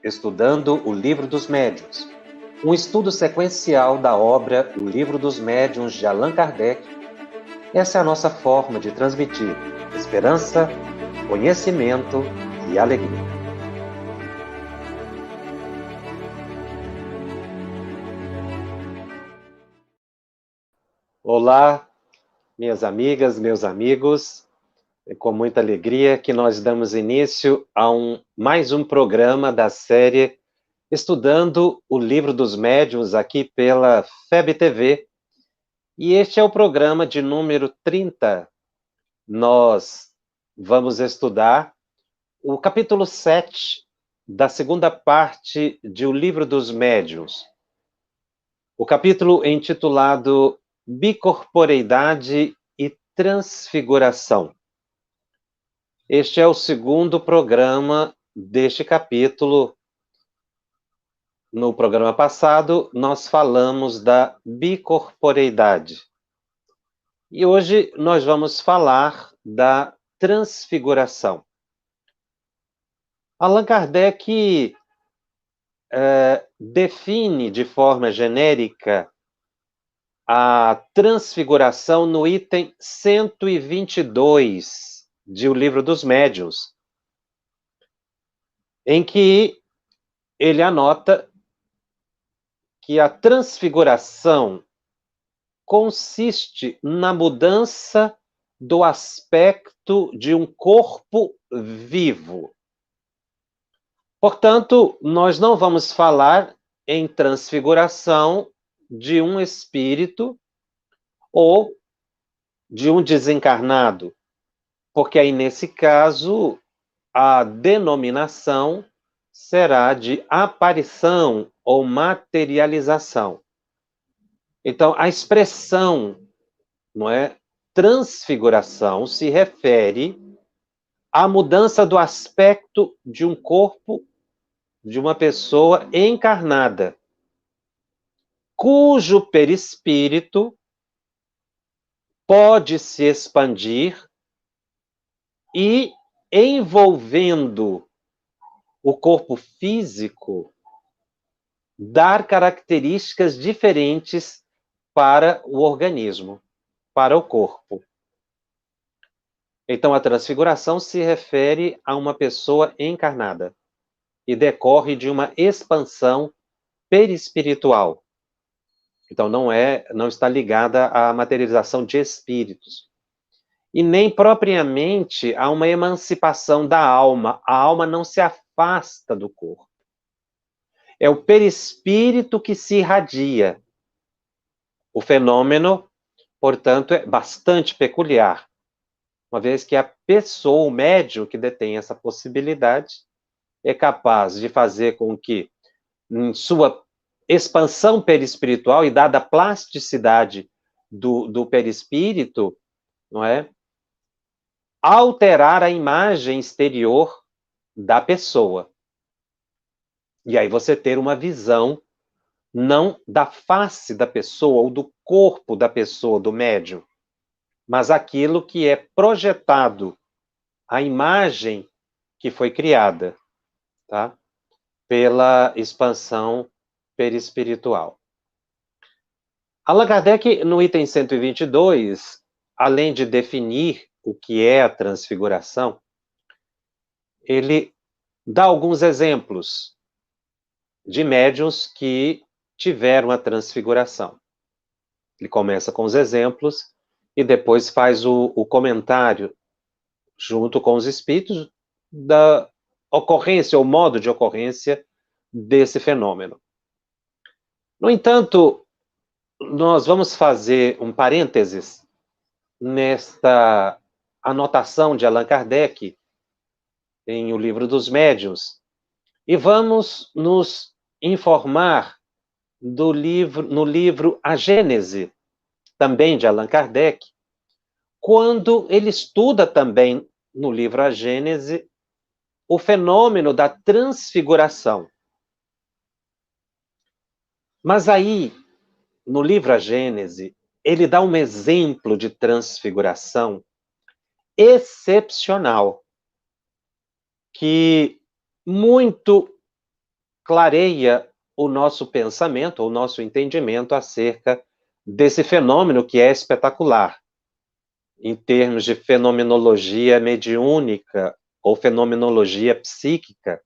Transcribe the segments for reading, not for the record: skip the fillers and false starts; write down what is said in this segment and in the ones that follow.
estudando o Livro dos Médiuns, um estudo sequencial da obra O Livro dos Médiuns de Allan Kardec. Essa é a nossa forma de transmitir esperança, conhecimento e alegria. Olá, minhas amigas, meus amigos. É com muita alegria que nós damos início a mais um programa da série Estudando o Livro dos Médiuns aqui pela FEB TV. E este é o programa de número 30. Nós vamos estudar o capítulo 7 da segunda parte de O Livro dos Médiuns. O capítulo intitulado Bicorporeidade e Transfiguração. Este é o segundo programa deste capítulo. No programa passado, nós falamos da bicorporeidade. E hoje nós vamos falar da transfiguração. Allan Kardec define de forma genérica a transfiguração no item 122 de O Livro dos Médiuns, em que ele anota que a transfiguração consiste na mudança do aspecto de um corpo vivo. Portanto, nós não vamos falar em transfiguração de um espírito ou de um desencarnado, porque aí, nesse caso, a denominação será de aparição ou materialização. Então, a expressão, não é, transfiguração se refere à mudança do aspecto de um corpo de uma pessoa encarnada, cujo perispírito pode se expandir e, envolvendo o corpo físico, dar características diferentes para o organismo, para o corpo. Então, a transfiguração se refere a uma pessoa encarnada e decorre de uma expansão perispiritual. Então, não está ligada à materialização de espíritos. E nem propriamente a uma emancipação da alma. A alma não se afasta do corpo. É o perispírito que se irradia. O fenômeno, portanto, é bastante peculiar, uma vez que a pessoa, o médium que detém essa possibilidade, é capaz de fazer com que, em sua expansão perispiritual e dada a plasticidade do perispírito, não é, alterar a imagem exterior da pessoa. E aí você ter uma visão não da face da pessoa ou do corpo da pessoa, do médium, mas aquilo que é projetado, a imagem que foi criada, tá? Pela expansão perispiritual. Allan Kardec, no item 122, além de definir o que é a transfiguração, ele dá alguns exemplos de médiuns que tiveram a transfiguração. Ele começa com os exemplos e depois faz o comentário, junto com os espíritos, da ocorrência, ou modo de ocorrência desse fenômeno. No entanto, nós vamos fazer um parênteses nesta anotação de Allan Kardec em O Livro dos Médiuns e vamos nos informar no livro A Gênese, também de Allan Kardec, quando ele estuda também no livro A Gênese o fenômeno da transfiguração. Mas aí, no livro A Gênese, ele dá um exemplo de transfiguração excepcional, que muito clareia o nosso pensamento, o nosso entendimento acerca desse fenômeno que é espetacular, em termos de fenomenologia mediúnica ou fenomenologia psíquica.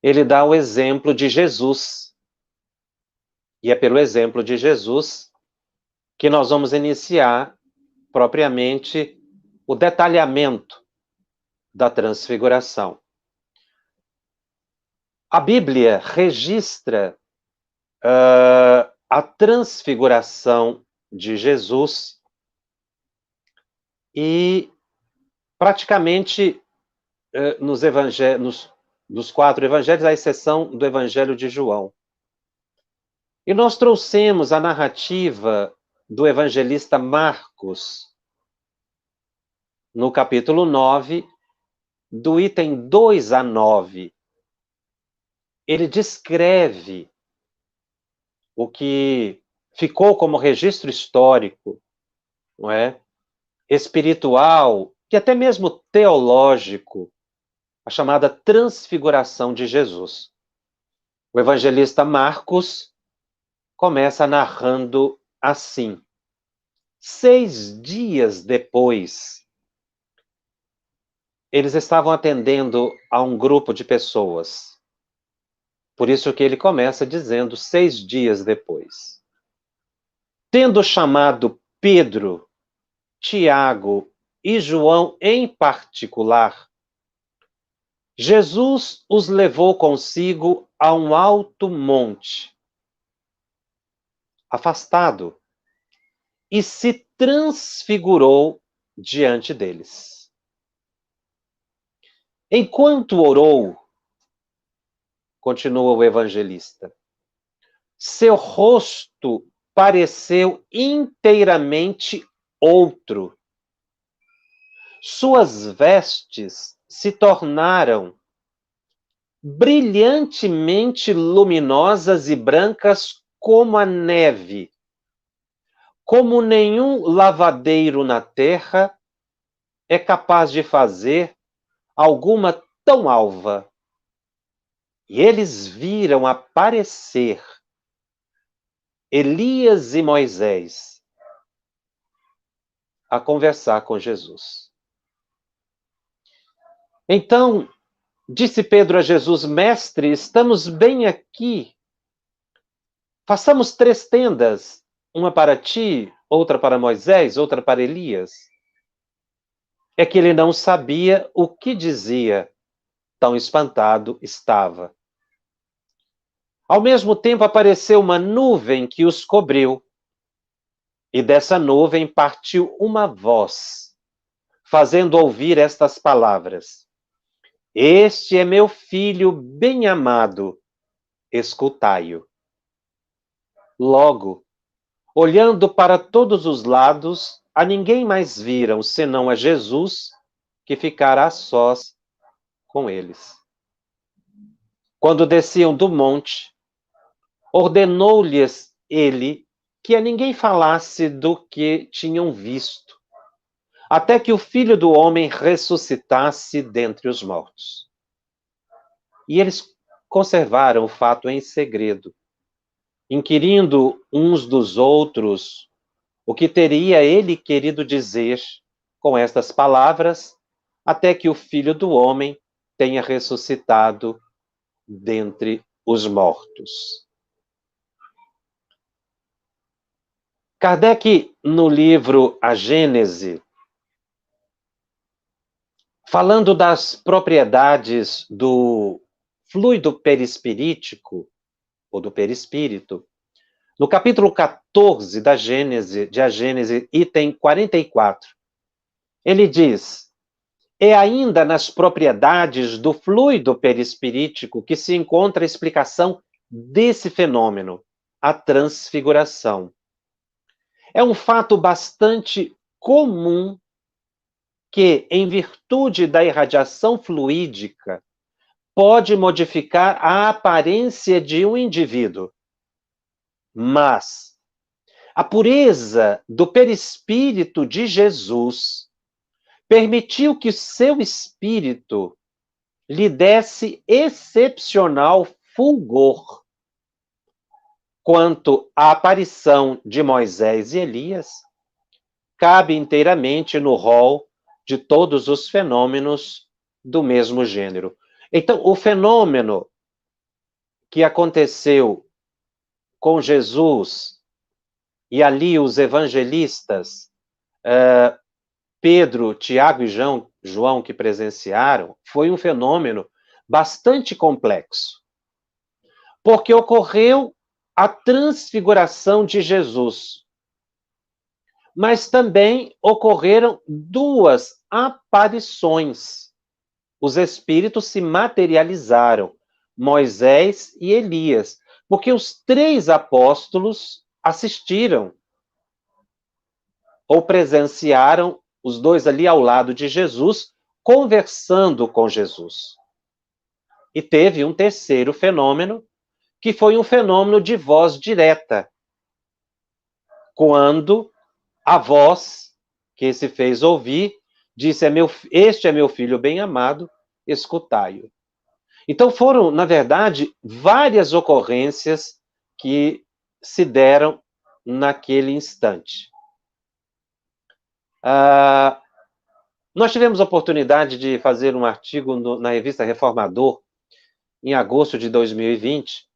Ele dá o exemplo de Jesus. E é pelo exemplo de Jesus que nós vamos iniciar propriamente o detalhamento da transfiguração. A Bíblia registra a transfiguração de Jesus e praticamente nos 4 evangelhos, à exceção do Evangelho de João. E nós trouxemos a narrativa do evangelista Marcos, no capítulo 9, do item 2 a 9. Ele descreve o que ficou como registro histórico, não é? Espiritual e até mesmo teológico, a chamada transfiguração de Jesus. O evangelista Marcos começa narrando assim: 6 dias depois, eles estavam atendendo a um grupo de pessoas. Por isso que ele começa dizendo 6 dias depois. Tendo chamado Pedro, Tiago e João em particular, Jesus os levou consigo a um alto monte, afastado, e se transfigurou diante deles. Enquanto orou, continua o evangelista, seu rosto pareceu inteiramente outro. Suas vestes se tornaram brilhantemente luminosas e brancas como a neve, como nenhum lavadeiro na terra é capaz de fazer alguma tão alva. E eles viram aparecer Elias e Moisés a conversar com Jesus. Então, disse Pedro a Jesus: Mestre, estamos bem aqui. Façamos 3 tendas, uma para ti, outra para Moisés, outra para Elias. É que ele não sabia o que dizia, tão espantado estava. Ao mesmo tempo apareceu uma nuvem que os cobriu, e dessa nuvem partiu uma voz, fazendo ouvir estas palavras: Este é meu filho bem-amado, escutai-o. Logo, olhando para todos os lados, a ninguém mais viram, senão a Jesus, que ficara a sós com eles. Quando desciam do monte, ordenou-lhes ele que a ninguém falasse do que tinham visto, até que o Filho do Homem ressuscitasse dentre os mortos. E eles conservaram o fato em segredo, inquirindo uns dos outros o que teria ele querido dizer com estas palavras, até que o Filho do Homem tenha ressuscitado dentre os mortos. Kardec, no livro A Gênese, falando das propriedades do fluido perispirítico, ou do perispírito, no capítulo 14 da Gênese, de A Gênese, item 44, ele diz: é ainda nas propriedades do fluido perispirítico que se encontra a explicação desse fenômeno, a transfiguração. É um fato bastante comum que, em virtude da irradiação fluídica, pode modificar a aparência de um indivíduo. Mas a pureza do perispírito de Jesus permitiu que seu espírito lhe desse excepcional fulgor. Quanto à aparição de Moisés e Elias, cabe inteiramente no rol de todos os fenômenos do mesmo gênero. Então, o fenômeno que aconteceu com Jesus e ali os evangelistas, Pedro, Tiago e João que presenciaram, foi um fenômeno bastante complexo, porque ocorreu a transfiguração de Jesus, mas também ocorreram duas aparições. Os espíritos se materializaram, Moisés e Elias, porque os 3 apóstolos assistiram ou presenciaram os 2 ali ao lado de Jesus, conversando com Jesus. E teve um terceiro fenômeno, que foi um fenômeno de voz direta, quando a voz que se fez ouvir disse: este é meu filho bem-amado, escutai-o. Então foram, na verdade, várias ocorrências que se deram naquele instante. Nós tivemos a oportunidade de fazer um artigo na revista Reformador, em agosto de 2020,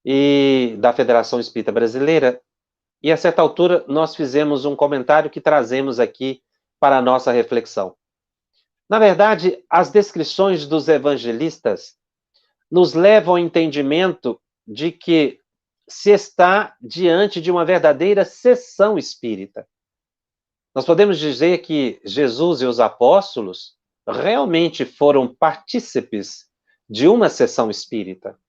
e da Federação Espírita Brasileira, e a certa altura nós fizemos um comentário que trazemos aqui para a nossa reflexão. Na verdade, as descrições dos evangelistas nos levam ao entendimento de que se está diante de uma verdadeira sessão espírita. Nós podemos dizer que Jesus e os apóstolos realmente foram partícipes de uma sessão espírita,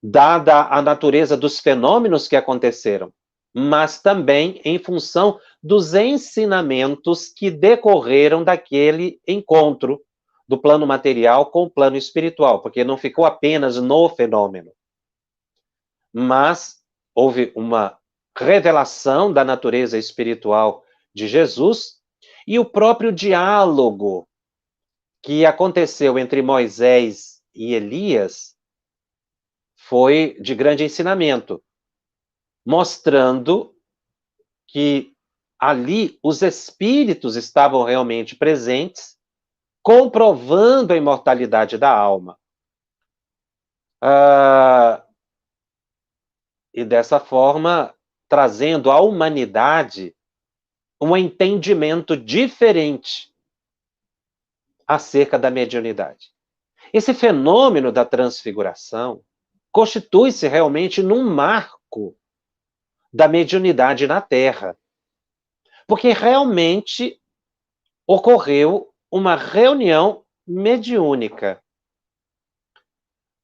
dada a natureza dos fenômenos que aconteceram, mas também em função dos ensinamentos que decorreram daquele encontro do plano material com o plano espiritual, porque não ficou apenas no fenômeno, mas houve uma revelação da natureza espiritual de Jesus e o próprio diálogo que aconteceu entre Moisés e Elias foi de grande ensinamento, mostrando que ali os espíritos estavam realmente presentes, comprovando a imortalidade da alma. E dessa forma, trazendo à humanidade um entendimento diferente acerca da mediunidade. Esse fenômeno da transfiguração constitui-se realmente num marco da mediunidade na Terra, porque realmente ocorreu uma reunião mediúnica,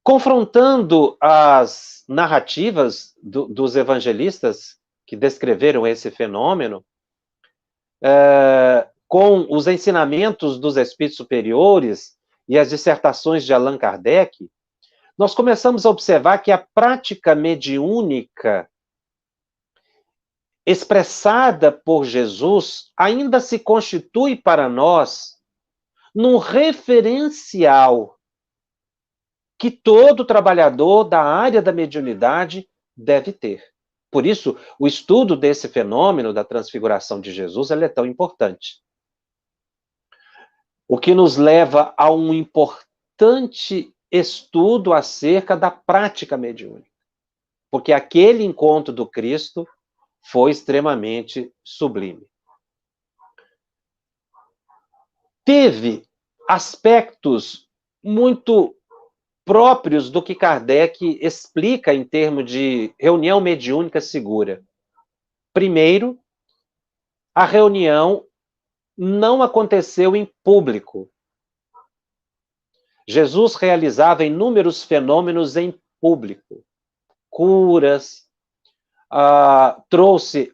confrontando as narrativas dos evangelistas que descreveram esse fenômeno, com os ensinamentos dos espíritos superiores e as dissertações de Allan Kardec, nós começamos a observar que a prática mediúnica expressada por Jesus ainda se constitui para nós num referencial que todo trabalhador da área da mediunidade deve ter. Por isso, o estudo desse fenômeno da transfiguração de Jesus é tão importante. O que nos leva a um importante estudo acerca da prática mediúnica. Porque aquele encontro do Cristo foi extremamente sublime. Teve aspectos muito próprios do que Kardec explica em termos de reunião mediúnica segura. Primeiro, a reunião não aconteceu em público. Jesus realizava inúmeros fenômenos em público. Curas, trouxe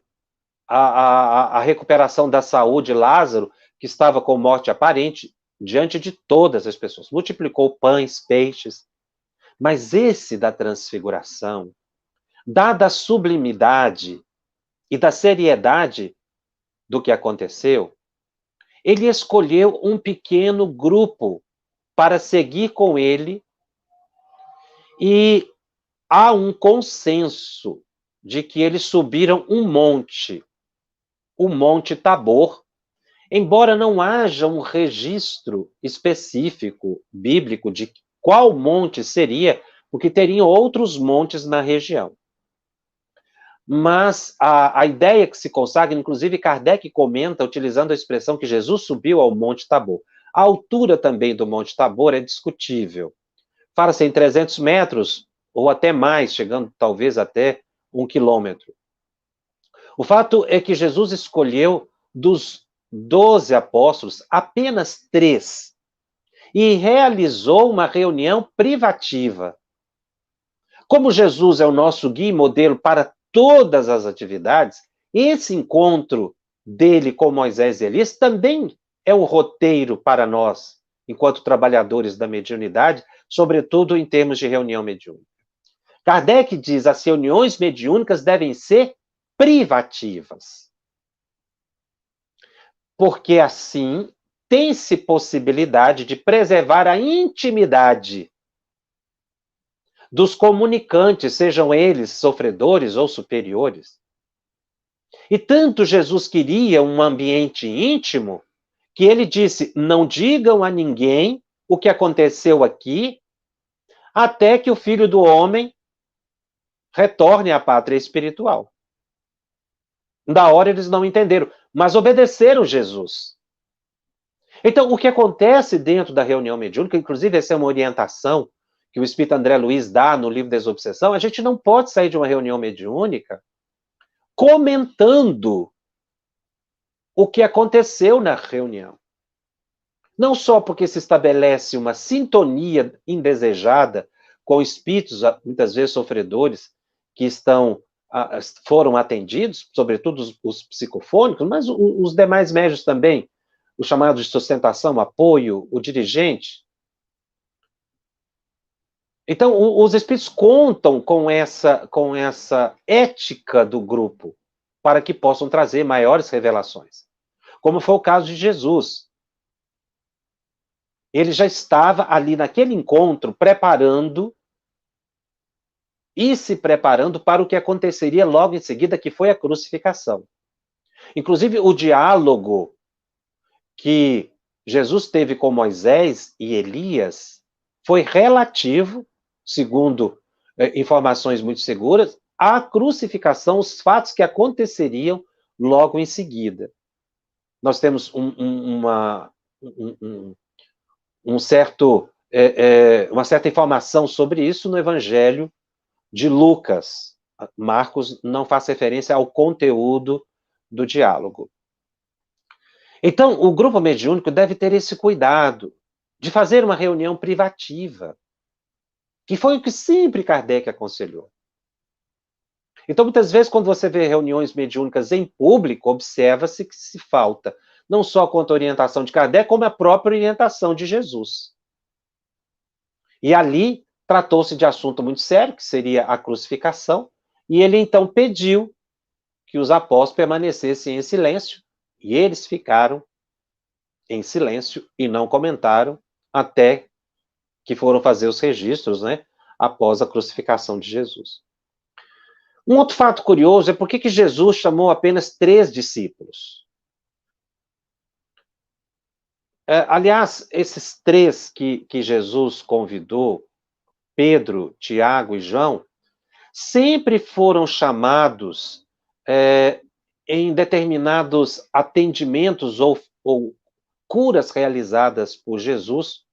a recuperação da saúde, Lázaro, que estava com morte aparente, diante de todas as pessoas. Multiplicou pães, peixes. Mas esse da transfiguração, dada a sublimidade e da seriedade do que aconteceu, ele escolheu um pequeno grupo para seguir com ele, e há um consenso de que eles subiram um monte, o Monte Tabor, embora não haja um registro específico bíblico de qual monte seria, porque teriam outros montes na região. Mas a ideia que se consagra, inclusive Kardec comenta, utilizando a expressão que Jesus subiu ao Monte Tabor. A altura também do Monte Tabor é discutível. Fala-se em 300 metros, ou até mais, chegando talvez até 1 quilômetro. O fato é que Jesus escolheu dos 12 apóstolos apenas 3 e realizou uma reunião privativa. Como Jesus é o nosso guia e modelo para todas as atividades, esse encontro dele com Moisés e Elias também é um roteiro para nós, enquanto trabalhadores da mediunidade, sobretudo em termos de reunião mediúnica. Kardec diz que as reuniões mediúnicas devem ser privativas, porque assim tem-se possibilidade de preservar a intimidade dos comunicantes, sejam eles sofredores ou superiores. E tanto Jesus queria um ambiente íntimo, que ele disse: não digam a ninguém o que aconteceu aqui, até que o Filho do Homem retorne à pátria espiritual. Da hora eles não entenderam, mas obedeceram Jesus. Então, o que acontece dentro da reunião mediúnica, inclusive essa é uma orientação que o Espírito André Luiz dá no livro Desobsessão, a gente não pode sair de uma reunião mediúnica comentando o que aconteceu na reunião. Não só porque se estabelece uma sintonia indesejada com espíritos, muitas vezes sofredores, que foram atendidos, sobretudo os psicofônicos, mas os demais médios também, os chamados de sustentação, apoio, o dirigente. Então, os espíritos contam com essa ética do grupo para que possam trazer maiores revelações. Como foi o caso de Jesus. Ele já estava ali naquele encontro se preparando para o que aconteceria logo em seguida, que foi a crucificação. Inclusive, o diálogo que Jesus teve com Moisés e Elias foi relativo, segundo informações muito seguras, à crucificação, os fatos que aconteceriam logo em seguida. Nós temos uma certa informação sobre isso no Evangelho de Lucas. Marcos não faz referência ao conteúdo do diálogo. Então, o grupo mediúnico deve ter esse cuidado de fazer uma reunião privativa, que foi o que sempre Kardec aconselhou. Então, muitas vezes, quando você vê reuniões mediúnicas em público, observa-se que se falta não só quanto à orientação de Kardec, como a própria orientação de Jesus. E ali tratou-se de assunto muito sério, que seria a crucificação, e ele então pediu que os apóstolos permanecessem em silêncio, e eles ficaram em silêncio e não comentaram até que foram fazer os registros, né, após a crucificação de Jesus. Um outro fato curioso é por que Jesus chamou apenas 3 discípulos. Aliás, esses 3 que Jesus convidou, Pedro, Tiago e João, sempre foram chamados em determinados atendimentos ou curas realizadas por Jesus,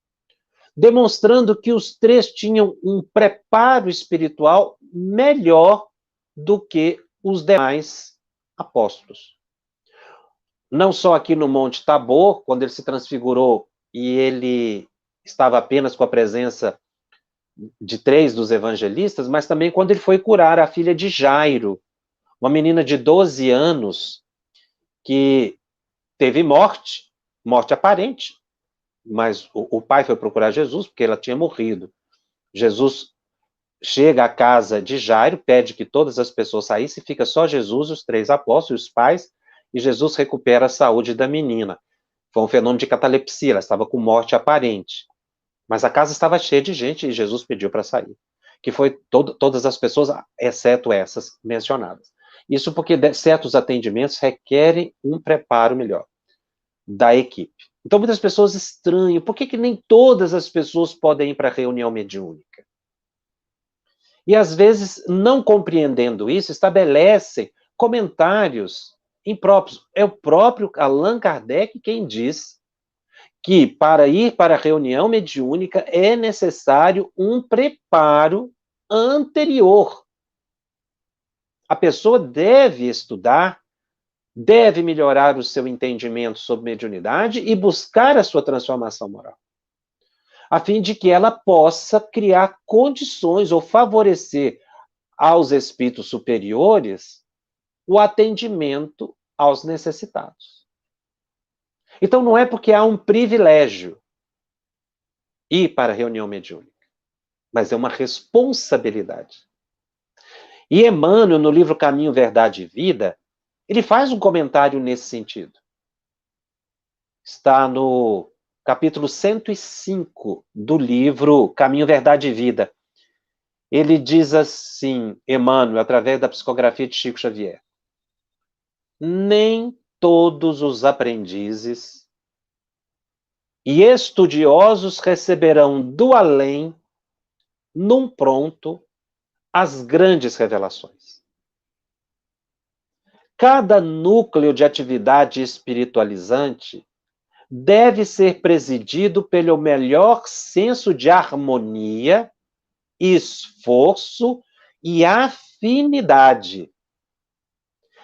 demonstrando que os 3 tinham um preparo espiritual melhor do que os demais apóstolos. Não só aqui no Monte Tabor, quando ele se transfigurou e ele estava apenas com a presença de 3 dos evangelistas, mas também quando ele foi curar a filha de Jairo, uma menina de 12 anos que teve morte aparente, mas o pai foi procurar Jesus porque ela tinha morrido. Jesus chega à casa de Jairo, pede que todas as pessoas saíssem, fica só Jesus, os 3 apóstolos, os pais, e Jesus recupera a saúde da menina. Foi um fenômeno de catalepsia, ela estava com morte aparente. Mas a casa estava cheia de gente e Jesus pediu para sair. Que foi todas as pessoas, exceto essas mencionadas. Isso porque certos atendimentos requerem um preparo melhor da equipe. Então, muitas pessoas estranham. Por que nem todas as pessoas podem ir para a reunião mediúnica? E, às vezes, não compreendendo isso, estabelecem comentários impróprios. É o próprio Allan Kardec quem diz que, para ir para a reunião mediúnica, é necessário um preparo anterior. A pessoa deve estudar, deve melhorar o seu entendimento sobre mediunidade e buscar a sua transformação moral, a fim de que ela possa criar condições ou favorecer aos espíritos superiores o atendimento aos necessitados. Então, não é porque há um privilégio ir para a reunião mediúnica, mas é uma responsabilidade. E Emmanuel, no livro Caminho, Verdade e Vida, ele faz um comentário nesse sentido. Está no capítulo 105 do livro Caminho, Verdade e Vida. Ele diz assim, Emmanuel, através da psicografia de Chico Xavier: nem todos os aprendizes e estudiosos receberão do além, num pronto, as grandes revelações. Cada núcleo de atividade espiritualizante deve ser presidido pelo melhor senso de harmonia, esforço e afinidade.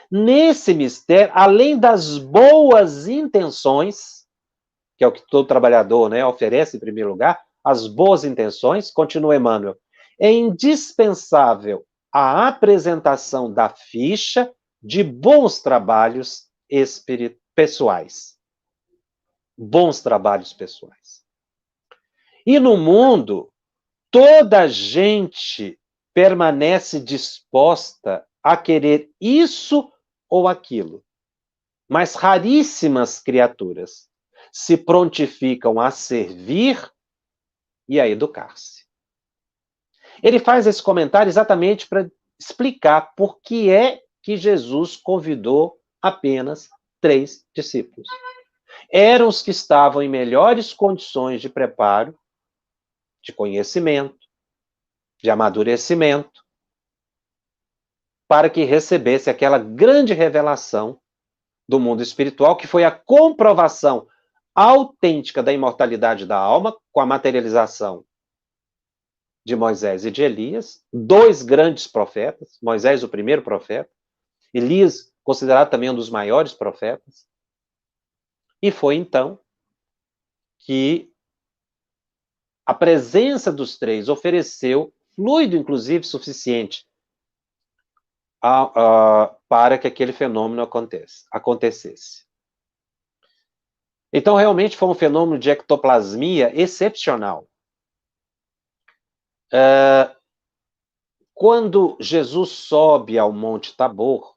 Nesse mistério, além das boas intenções, que é o que todo trabalhador, né, oferece em primeiro lugar, as boas intenções, continua Emmanuel, é indispensável a apresentação da ficha de bons trabalhos pessoais. Bons trabalhos pessoais. E no mundo, toda gente permanece disposta a querer isso ou aquilo. Mas raríssimas criaturas se prontificam a servir e a educar-se. Ele faz esse comentário exatamente para explicar por que é que Jesus convidou apenas 3 discípulos. Eram os que estavam em melhores condições de preparo, de conhecimento, de amadurecimento, para que recebesse aquela grande revelação do mundo espiritual, que foi a comprovação autêntica da imortalidade da alma, com a materialização de Moisés e de Elias, 2 grandes profetas, Moisés, o primeiro profeta, Elias, considerado também um dos maiores profetas. E foi então que a presença dos 3 ofereceu fluido, inclusive, suficiente para que aquele fenômeno acontecesse. Então, realmente foi um fenômeno de ectoplasmia excepcional. Quando Jesus sobe ao Monte Tabor,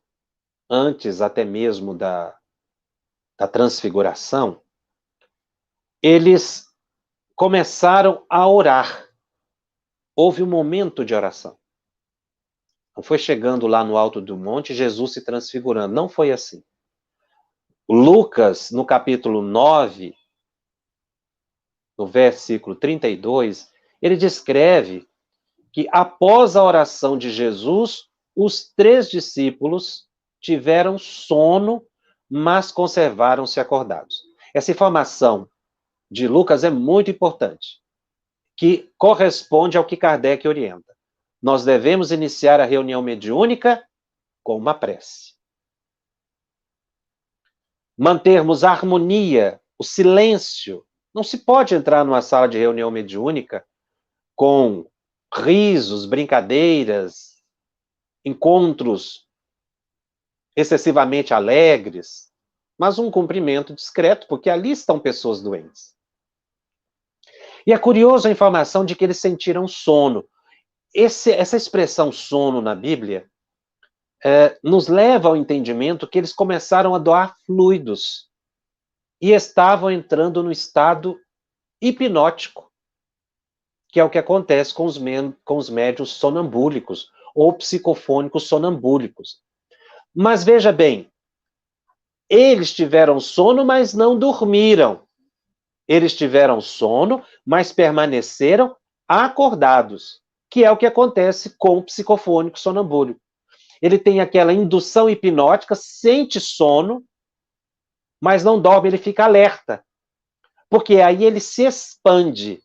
antes até mesmo da transfiguração, eles começaram a orar. Houve um momento de oração. Não foi chegando lá no alto do monte, Jesus se transfigurando. Não foi assim. Lucas, no capítulo 9, no versículo 32, ele descreve que após a oração de Jesus, os 3 discípulos tiveram sono, mas conservaram-se acordados. Essa informação de Lucas é muito importante, que corresponde ao que Kardec orienta. Nós devemos iniciar a reunião mediúnica com uma prece. Mantermos a harmonia, o silêncio. Não se pode entrar numa sala de reunião mediúnica com risos, brincadeiras, encontros excessivamente alegres, mas um cumprimento discreto, porque ali estão pessoas doentes. E é curioso a informação de que eles sentiram sono. Essa expressão sono na Bíblia nos leva ao entendimento que eles começaram a doar fluidos e estavam entrando no estado hipnótico. que é o que acontece com os médiuns sonambúlicos ou psicofônicos sonambúlicos. Mas veja bem, eles tiveram sono, mas não dormiram. Eles tiveram sono, mas permaneceram acordados, que é o que acontece com o psicofônico sonambúlico. Ele tem aquela indução hipnótica, sente sono, mas não dorme, ele fica alerta. Porque aí ele se expande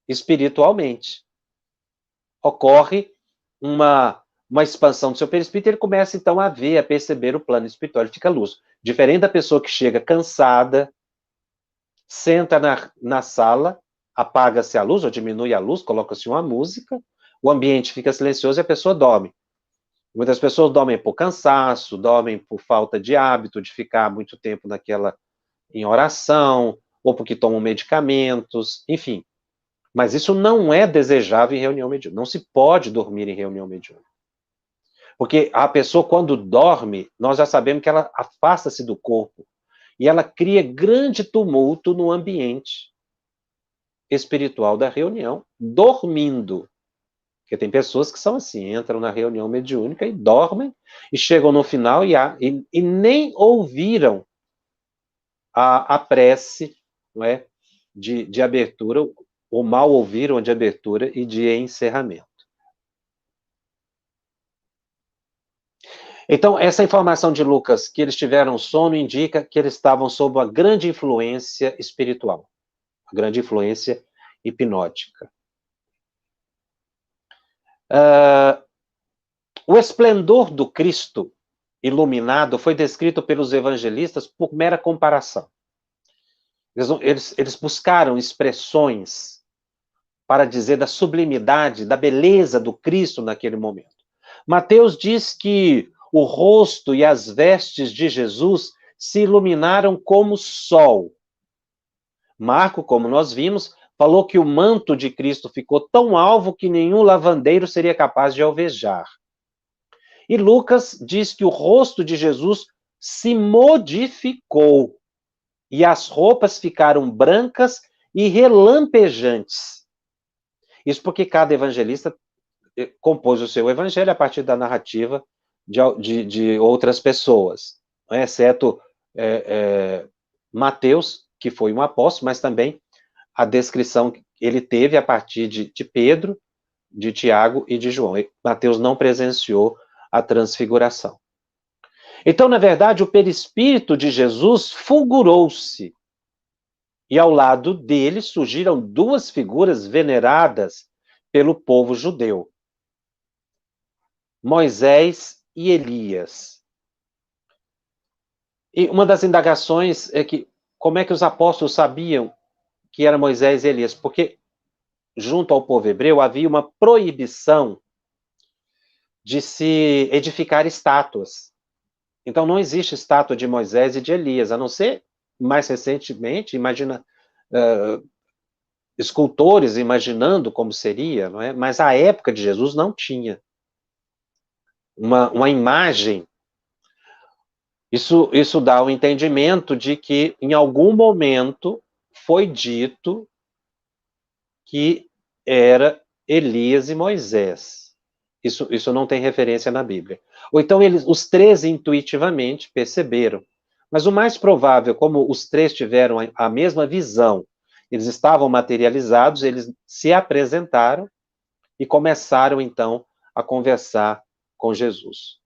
espiritualmente. Ocorre uma expansão do seu perispírito, ele começa então a ver, a perceber o plano espiritual, ele fica lúcido. Diferente da pessoa que chega cansada, senta na sala, apaga-se a luz, ou diminui a luz, coloca-se uma música, o ambiente fica silencioso e a pessoa dorme. Muitas pessoas dormem por cansaço, dormem por falta de hábito de ficar muito tempo em oração, ou porque tomam medicamentos, enfim. Mas isso não é desejável em reunião mediúnica. Não se pode dormir em reunião mediúnica. Porque a pessoa, quando dorme, nós já sabemos que ela afasta-se do corpo. E ela cria grande tumulto no ambiente espiritual da reunião, dormindo. Porque tem pessoas que são assim, entram na reunião mediúnica e dormem, e chegam no final e nem ouviram a prece, não é, de abertura, ou mal ouviram de abertura e de encerramento. Então, essa informação de Lucas, que eles tiveram sono, indica que eles estavam sob uma grande influência espiritual, uma grande influência hipnótica. O esplendor do Cristo iluminado foi descrito pelos evangelistas por mera comparação. Eles buscaram expressões para dizer da sublimidade, da beleza do Cristo naquele momento. Mateus diz que o rosto e as vestes de Jesus se iluminaram como sol. Marco, como nós vimos, falou que o manto de Cristo ficou tão alvo que nenhum lavandeiro seria capaz de alvejar. E Lucas diz que o rosto de Jesus se modificou e as roupas ficaram brancas e relampejantes. Isso porque cada evangelista compôs o seu evangelho a partir da narrativa de outras pessoas, né? Exceto Mateus, que foi um apóstolo, mas também a descrição que ele teve a partir de Pedro, de Tiago e de João. Mateus não presenciou a transfiguração. Então, na verdade, o perispírito de Jesus fulgurou-se. E ao lado dele surgiram duas figuras veneradas pelo povo judeu: Moisés e Elias. E uma das indagações é que como é que os apóstolos sabiam que era Moisés e Elias? Porque junto ao povo hebreu havia uma proibição de se edificar estátuas. Então não existe estátua de Moisés e de Elias, a não ser mais recentemente, escultores imaginando como seria, não é? Mas a época de Jesus não tinha uma imagem. Isso dá o entendimento de que em algum momento foi dito que era Elias e Moisés. Isso não tem referência na Bíblia. Ou então os três intuitivamente perceberam. Mas o mais provável, como os três tiveram a mesma visão, eles estavam materializados, eles se apresentaram e começaram então a conversar com Jesus.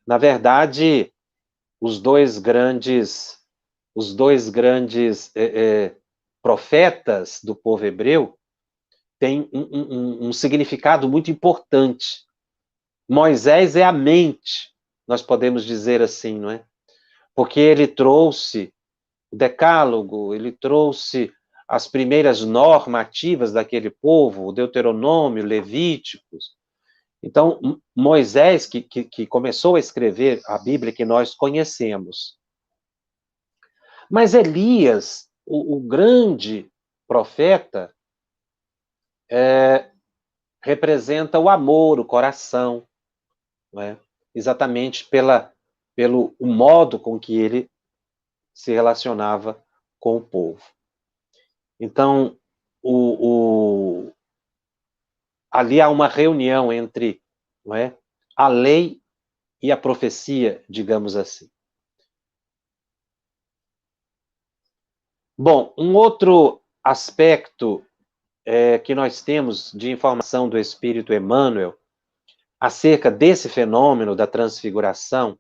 Na verdade, os dois grandes profetas do povo hebreu têm um significado muito importante. Moisés é a mente, nós podemos dizer assim, não é? Porque ele trouxe o decálogo, ele trouxe as primeiras normativas daquele povo, o Deuteronômio, Levíticos. Então, Moisés, que começou a escrever a Bíblia que nós conhecemos. Mas Elias, o grande profeta, representa o amor, o coração, não é? Exatamente pelo modo com que ele se relacionava com o povo. Então, ali há uma reunião entre, não é, a lei e a profecia, digamos assim. Bom, um outro aspecto que nós temos de informação do Espírito Emmanuel acerca desse fenômeno da transfiguração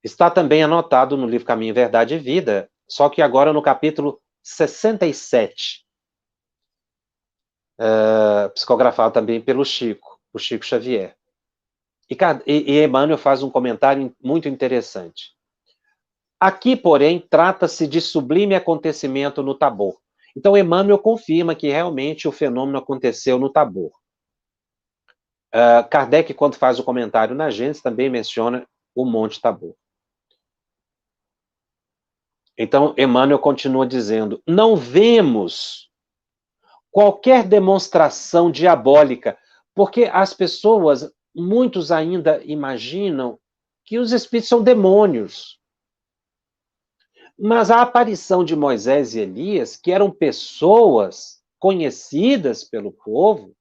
está também anotado no livro Caminho, Verdade e Vida, só que agora no capítulo 67, psicografado também pelo Chico, o Chico Xavier. E Emmanuel faz um comentário muito interessante. Aqui, porém, trata-se de sublime acontecimento no Tabor. Então, Emmanuel confirma que realmente o fenômeno aconteceu no Tabor. Kardec, quando faz o comentário na Gênesis, também menciona o Monte Tabor. Então, Emmanuel continua dizendo: não vemos qualquer demonstração diabólica, porque as pessoas, muitos ainda imaginam que os espíritos são demônios. Mas a aparição de Moisés e Elias, que eram pessoas conhecidas pelo povo,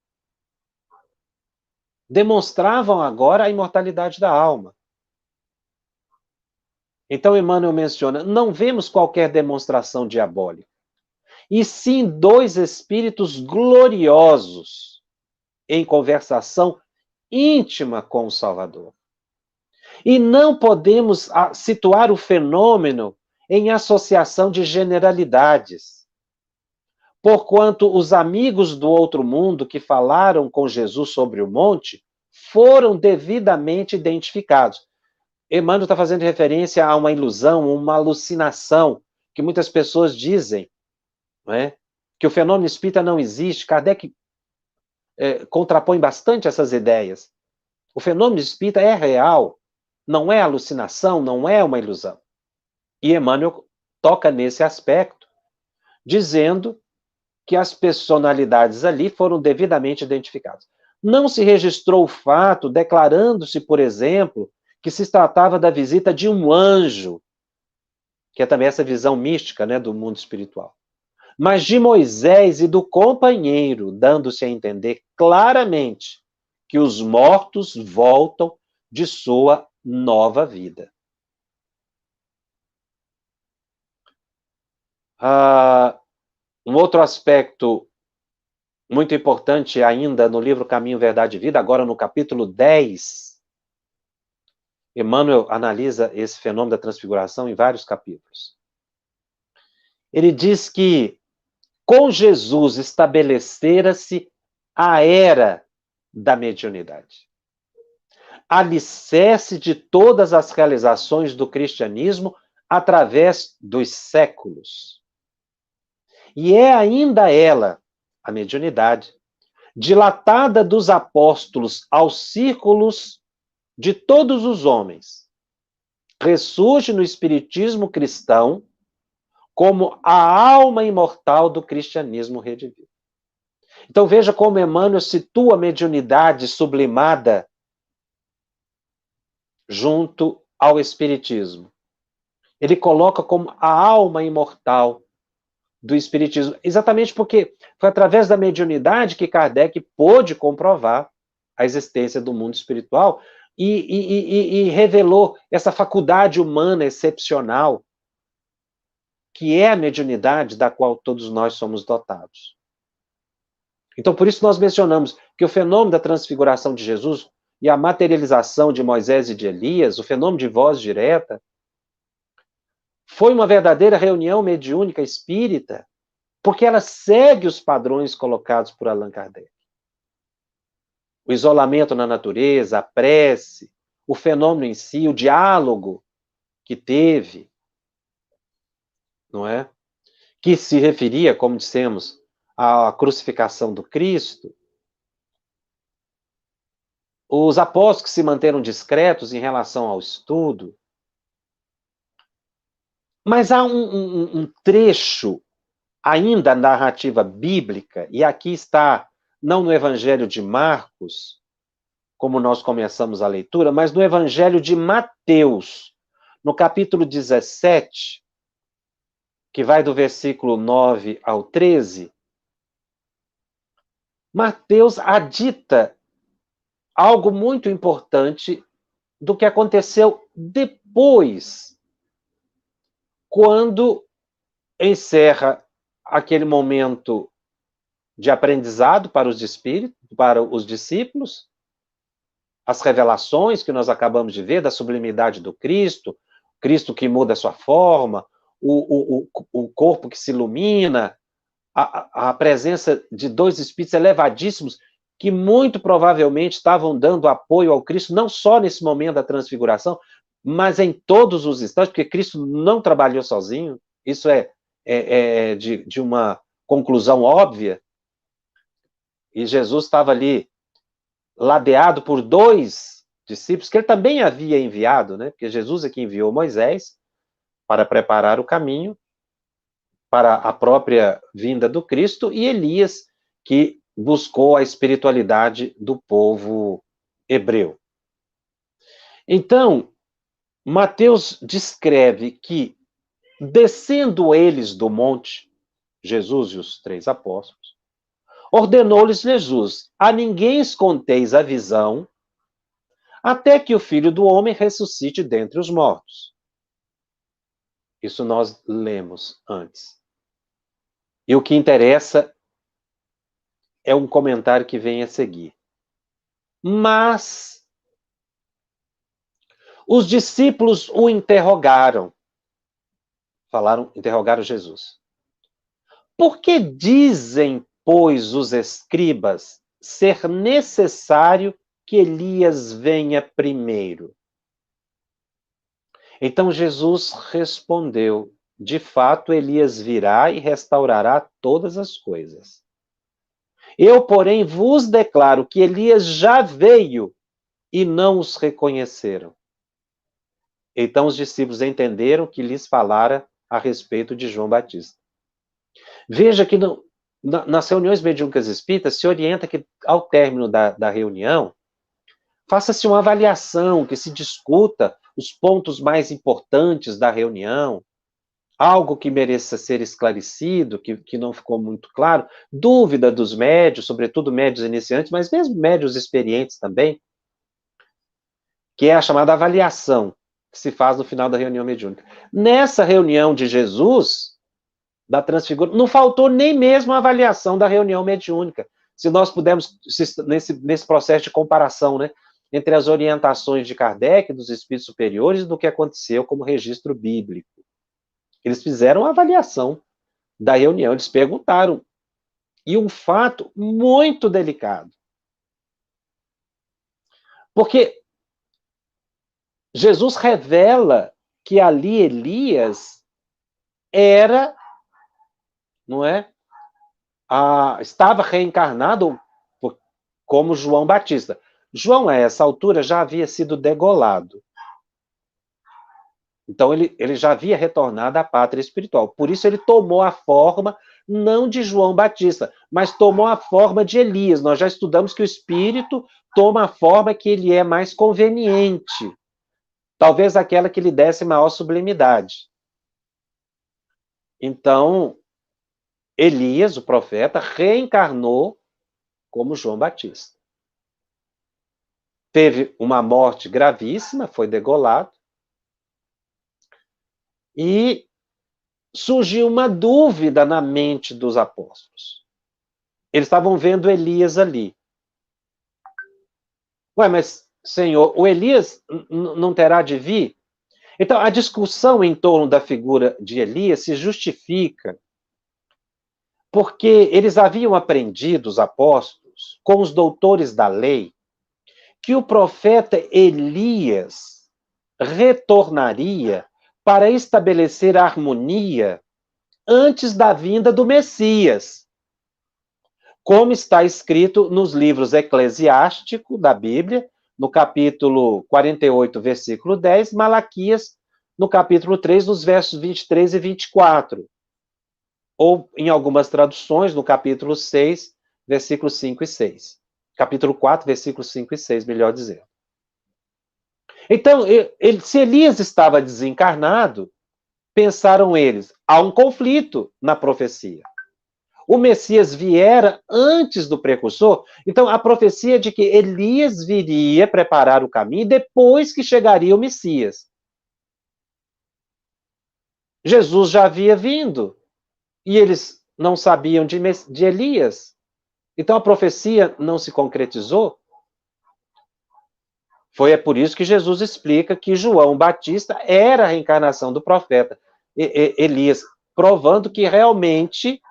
demonstravam agora a imortalidade da alma. Então, Emmanuel menciona: não vemos qualquer demonstração diabólica, e sim dois espíritos gloriosos em conversação íntima com o Salvador. E não podemos situar o fenômeno em associação de generalidades, porquanto os amigos do outro mundo que falaram com Jesus sobre o monte foram devidamente identificados. Emmanuel está fazendo referência a uma ilusão, uma alucinação, que muitas pessoas dizem, não é? Que o fenômeno espírita não existe. Kardec contrapõe bastante essas ideias. O fenômeno espírita é real, não é alucinação, não é uma ilusão. E Emmanuel toca nesse aspecto, dizendo que as personalidades ali foram devidamente identificadas. Não se registrou o fato, declarando-se, por exemplo, que se tratava da visita de um anjo, que é também essa visão mística, né, do mundo espiritual, mas de Moisés e do companheiro, dando-se a entender claramente que os mortos voltam de sua nova vida. Um outro aspecto muito importante ainda no livro Caminho, Verdade e Vida, agora no capítulo 10, Emmanuel analisa esse fenômeno da transfiguração em vários capítulos. Ele diz que com Jesus estabelecera-se a era da mediunidade, alicerce de todas as realizações do cristianismo através dos séculos. E é ainda ela, a mediunidade, dilatada dos apóstolos aos círculos de todos os homens, ressurge no espiritismo cristão como a alma imortal do cristianismo redivivo. Então veja como Emmanuel situa a mediunidade sublimada junto ao espiritismo. Ele coloca como a alma imortal do espiritismo, exatamente porque foi através da mediunidade que Kardec pôde comprovar a existência do mundo espiritual e revelou essa faculdade humana excepcional que é a mediunidade da qual todos nós somos dotados. Então, por isso nós mencionamos que o fenômeno da transfiguração de Jesus e a materialização de Moisés e de Elias, o fenômeno de voz direta, foi uma verdadeira reunião mediúnica espírita, porque ela segue os padrões colocados por Allan Kardec. O isolamento na natureza, a prece, o fenômeno em si, o diálogo que teve, não é? Que se referia, como dissemos, à crucificação do Cristo. Os apóstolos que se manteram discretos em relação ao estudo. Mas há um trecho ainda na narrativa bíblica, e aqui está, não no Evangelho de Marcos, como nós começamos a leitura, mas no Evangelho de Mateus, no capítulo 17, que vai do versículo 9 ao 13, Mateus adita algo muito importante do que aconteceu depois, quando encerra aquele momento de aprendizado para os discípulos, as revelações que nós acabamos de ver da sublimidade do Cristo, Cristo que muda a sua forma, o corpo que se ilumina, a presença de dois espíritos elevadíssimos que muito provavelmente estavam dando apoio ao Cristo, não só nesse momento da transfiguração, mas em todos os instantes, porque Cristo não trabalhou sozinho, isso é de uma conclusão óbvia, e Jesus estava ali ladeado por dois discípulos, que ele também havia enviado, né? Porque Jesus é que enviou Moisés para preparar o caminho para a própria vinda do Cristo, e Elias, que buscou a espiritualidade do povo hebreu. Então, Mateus descreve que, descendo eles do monte, Jesus e os 3 apóstolos, ordenou-lhes Jesus: a ninguém escondeis a visão, até que o Filho do Homem ressuscite dentre os mortos. Isso nós lemos antes. E o que interessa é um comentário que vem a seguir. Mas os discípulos o interrogaram. Interrogaram Jesus. Por que dizem, pois, os escribas ser necessário que Elias venha primeiro? Então Jesus respondeu: de fato, Elias virá e restaurará todas as coisas. Eu, porém, vos declaro que Elias já veio e não os reconheceram. Então os discípulos entenderam que lhes falara a respeito de João Batista. Veja que nas reuniões mediúnicas espíritas se orienta que, ao término da reunião, faça-se uma avaliação, que se discuta os pontos mais importantes da reunião, algo que mereça ser esclarecido, que não ficou muito claro, dúvida dos médios, sobretudo médios iniciantes, mas mesmo médios experientes também, que é a chamada avaliação, que se faz no final da reunião mediúnica. Nessa reunião de Jesus, da transfiguração, não faltou nem mesmo a avaliação da reunião mediúnica. Se nós pudermos, nesse processo de comparação, né, entre as orientações de Kardec, dos espíritos superiores, e do que aconteceu como registro bíblico. Eles fizeram a avaliação da reunião, eles perguntaram. E um fato muito delicado. Porque Jesus revela que ali Elias era, não é? Estava reencarnado como João Batista. João, a essa altura, já havia sido degolado. Então, ele já havia retornado à pátria espiritual. Por isso, ele tomou a forma, não de João Batista, mas tomou a forma de Elias. Nós já estudamos que o espírito toma a forma que ele é mais conveniente. Talvez aquela que lhe desse maior sublimidade. Então, Elias, o profeta, reencarnou como João Batista. Teve uma morte gravíssima, foi degolado. E surgiu uma dúvida na mente dos apóstolos. Eles estavam vendo Elias ali. Ué, mas, Senhor, o Elias não terá de vir? Então, a discussão em torno da figura de Elias se justifica porque eles haviam aprendido, os apóstolos, com os doutores da lei, que o profeta Elias retornaria para estabelecer a harmonia antes da vinda do Messias, como está escrito nos livros eclesiásticos da Bíblia, no capítulo 48, versículo 10, Malaquias, no capítulo 3, nos versos 23 e 24. Ou, em algumas traduções, no capítulo 6, versículos 5 e 6. Capítulo 4, versículos 5 e 6, melhor dizendo. Então, se Elias estava desencarnado, pensaram eles, há um conflito na profecia. O Messias viera antes do precursor, então a profecia de que Elias viria preparar o caminho depois que chegaria o Messias. Jesus já havia vindo e eles não sabiam de Elias. Então a profecia não se concretizou. É por isso que Jesus explica que João Batista era a reencarnação do profeta Elias, provando que realmente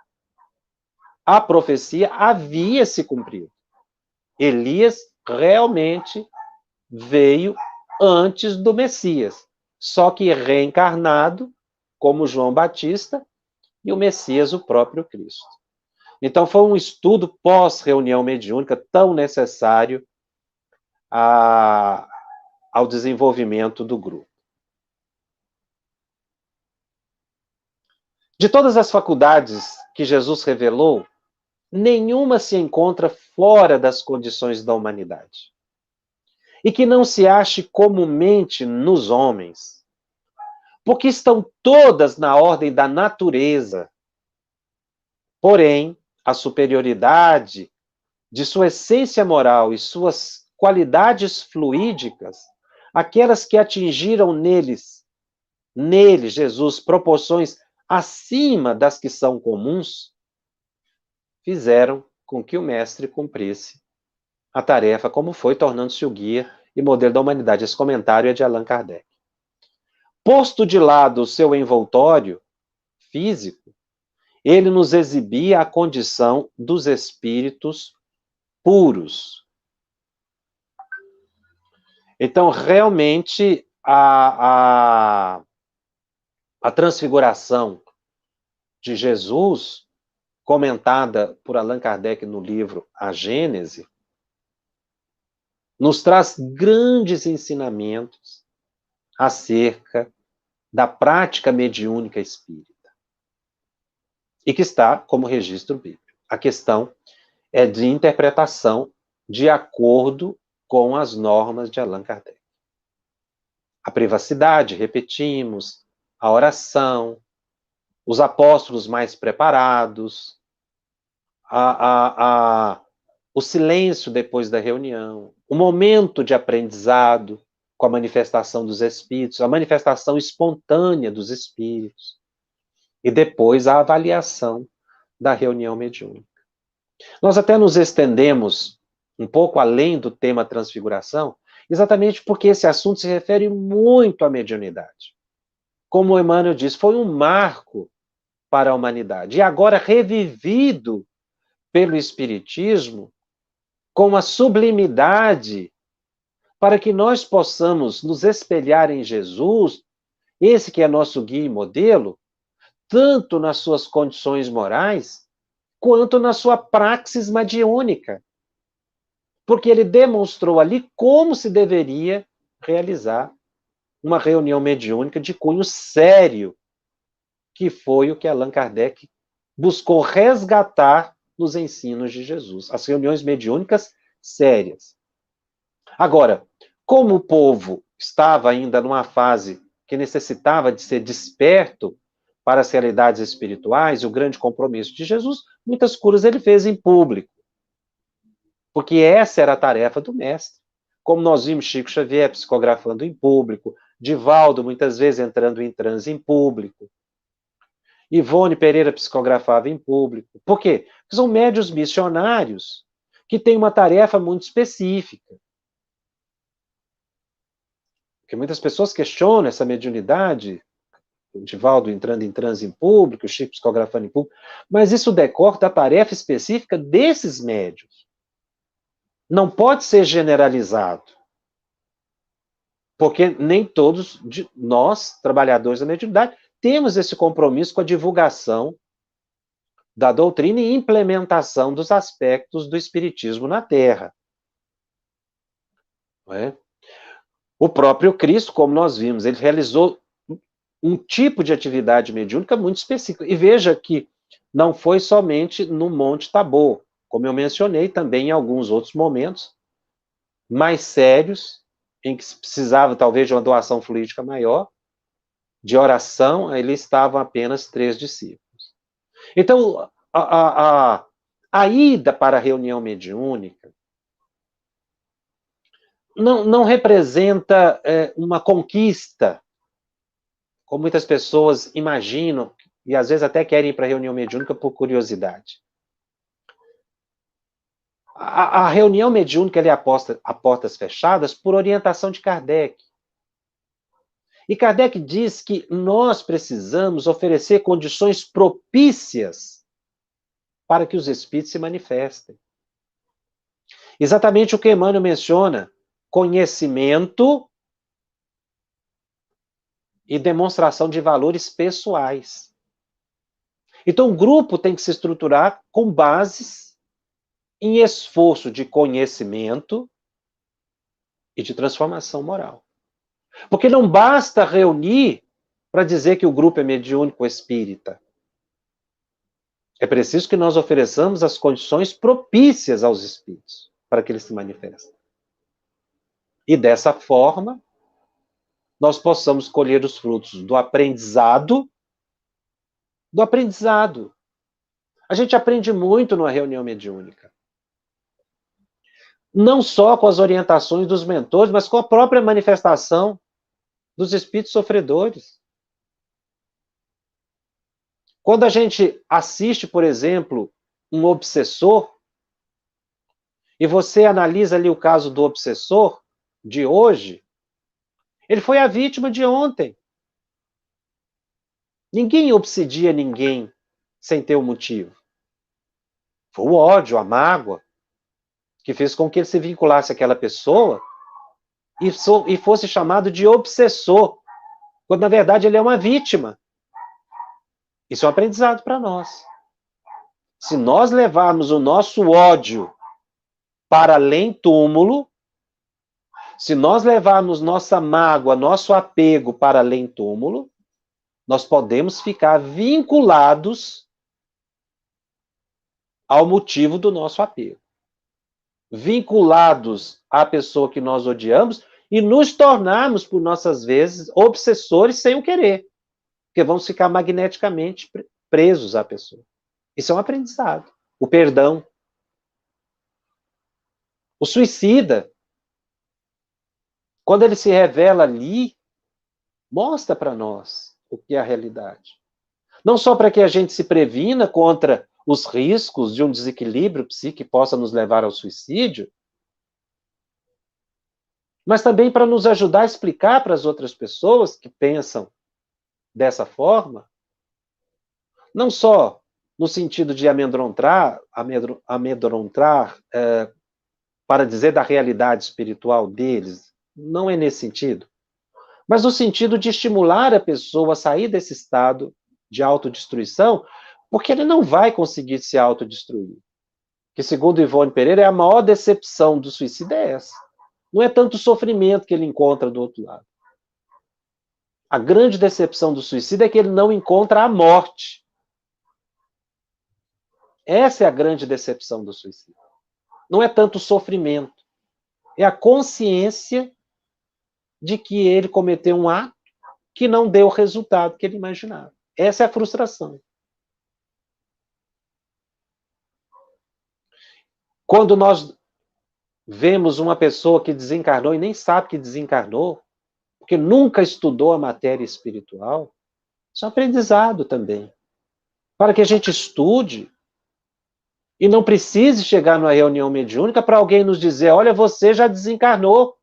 a profecia havia se cumprido. Elias realmente veio antes do Messias, só que reencarnado como João Batista e o Messias, o próprio Cristo. Então foi um estudo pós-reunião mediúnica tão necessário ao desenvolvimento do grupo. De todas as faculdades que Jesus revelou, nenhuma se encontra fora das condições da humanidade. E que não se ache comumente nos homens, porque estão todas na ordem da natureza. Porém, a superioridade de sua essência moral e suas qualidades fluídicas, aquelas que atingiram nele, Jesus, proporções acima das que são comuns, fizeram com que o mestre cumprisse a tarefa como foi, tornando-se o guia e modelo da humanidade. Esse comentário é de Allan Kardec. Posto de lado o seu envoltório físico, ele nos exibia a condição dos espíritos puros. Então, realmente, a transfiguração de Jesus, comentada por Allan Kardec no livro A Gênese, nos traz grandes ensinamentos acerca da prática mediúnica espírita. E que está como registro bíblico. A questão é de interpretação de acordo com as normas de Allan Kardec. A privacidade, repetimos, a oração, os apóstolos mais preparados, o silêncio depois da reunião, o momento de aprendizado com a manifestação dos espíritos, a manifestação espontânea dos espíritos, e depois a avaliação da reunião mediúnica. Nós até nos estendemos um pouco além do tema transfiguração, exatamente porque esse assunto se refere muito à mediunidade. Como Emmanuel diz, foi um marco para a humanidade, e agora revivido pelo Espiritismo com a sublimidade para que nós possamos nos espelhar em Jesus, esse que é nosso guia e modelo, tanto nas suas condições morais, quanto na sua praxis mediúnica. Porque ele demonstrou ali como se deveria realizar uma reunião mediúnica de cunho sério, que foi o que Allan Kardec buscou resgatar nos ensinos de Jesus, as reuniões mediúnicas sérias. Agora, como o povo estava ainda numa fase que necessitava de ser desperto para as realidades espirituais e o grande compromisso de Jesus, muitas curas ele fez em público, porque essa era a tarefa do mestre. Como nós vimos Chico Xavier psicografando em público, Divaldo muitas vezes entrando em transe em público, Ivone Pereira psicografava em público. Por quê? Porque são médiuns missionários que têm uma tarefa muito específica. Porque muitas pessoas questionam essa mediunidade, o Divaldo entrando em transe em público, o Chico psicografando em público, mas isso decorre da tarefa específica desses médiuns. Não pode ser generalizado. Porque nem todos nós, trabalhadores da mediunidade, temos esse compromisso com a divulgação da doutrina e implementação dos aspectos do espiritismo na Terra. Não é? O próprio Cristo, como nós vimos, ele realizou um tipo de atividade mediúnica muito específico. E veja que não foi somente no Monte Tabor, como eu mencionei também em alguns outros momentos mais sérios, em que se precisava talvez de uma doação fluídica maior, de oração, ali estavam apenas 3 discípulos. Então, a ida para a reunião mediúnica não representa uma conquista, como muitas pessoas imaginam, e às vezes até querem ir para a reunião mediúnica por curiosidade. A reunião mediúnica é a portas fechadas por orientação de Kardec. E Kardec diz que nós precisamos oferecer condições propícias para que os espíritos se manifestem. Exatamente o que Emmanuel menciona: conhecimento e demonstração de valores pessoais. Então, o grupo tem que se estruturar com bases em esforço de conhecimento e de transformação moral. Porque não basta reunir para dizer que o grupo é mediúnico espírita. É preciso que nós ofereçamos as condições propícias aos espíritos para que eles se manifestem. E dessa forma, nós possamos colher os frutos do aprendizado. A gente aprende muito numa reunião mediúnica. Não só com as orientações dos mentores, mas com a própria manifestação dos espíritos sofredores. Quando a gente assiste, por exemplo, um obsessor, e você analisa ali o caso do obsessor de hoje, ele foi a vítima de ontem. Ninguém obsedia ninguém sem ter um motivo. Foi o ódio, a mágoa, que fez com que ele se vinculasse àquela pessoa e fosse chamado de obsessor, quando na verdade ele é uma vítima. Isso é um aprendizado para nós. Se nós levarmos o nosso ódio para além túmulo, se nós levarmos nossa mágoa, nosso apego para além túmulo, nós podemos ficar vinculados ao motivo do nosso apego. Vinculados à pessoa que nós odiamos e nos tornarmos, por nossas vezes, obsessores sem o querer, porque vamos ficar magneticamente presos à pessoa. Isso é um aprendizado. O perdão. O suicida, quando ele se revela ali, mostra para nós o que é a realidade. Não só para que a gente se previna contra os riscos de um desequilíbrio psíquico que possa nos levar ao suicídio, mas também para nos ajudar a explicar para as outras pessoas que pensam dessa forma, não só no sentido de amedrontar para dizer da realidade espiritual deles, não é nesse sentido, mas no sentido de estimular a pessoa a sair desse estado de autodestruição, porque ele não vai conseguir se autodestruir. Que, segundo Ivone Pereira, a maior decepção do suicida é essa. Não é tanto o sofrimento que ele encontra do outro lado. A grande decepção do suicida é que ele não encontra a morte. Essa é a grande decepção do suicida. Não é tanto o sofrimento, é a consciência de que ele cometeu um ato que não deu o resultado que ele imaginava. Essa é a frustração. Quando nós vemos uma pessoa que desencarnou e nem sabe que desencarnou, porque nunca estudou a matéria espiritual, isso é um aprendizado também. Para que a gente estude e não precise chegar numa reunião mediúnica para alguém nos dizer: olha, você já desencarnou.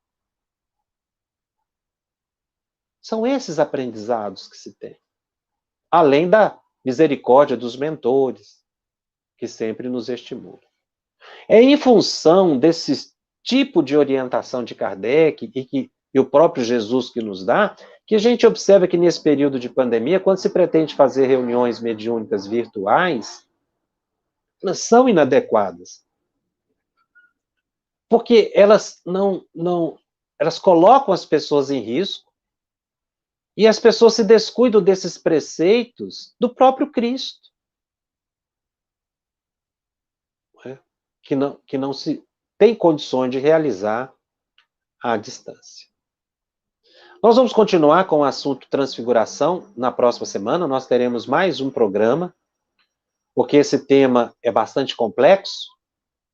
São esses aprendizados que se tem. Além da misericórdia dos mentores, que sempre nos estimulam. É em função desse tipo de orientação de Kardec e o próprio Jesus que nos dá, que a gente observa que nesse período de pandemia, quando se pretende fazer reuniões mediúnicas virtuais, elas são inadequadas. Porque elas elas colocam as pessoas em risco e as pessoas se descuidam desses preceitos do próprio Cristo. Que não se tem condições de realizar à distância. Nós vamos continuar com o assunto transfiguração na próxima semana. Nós teremos mais um programa, porque esse tema é bastante complexo.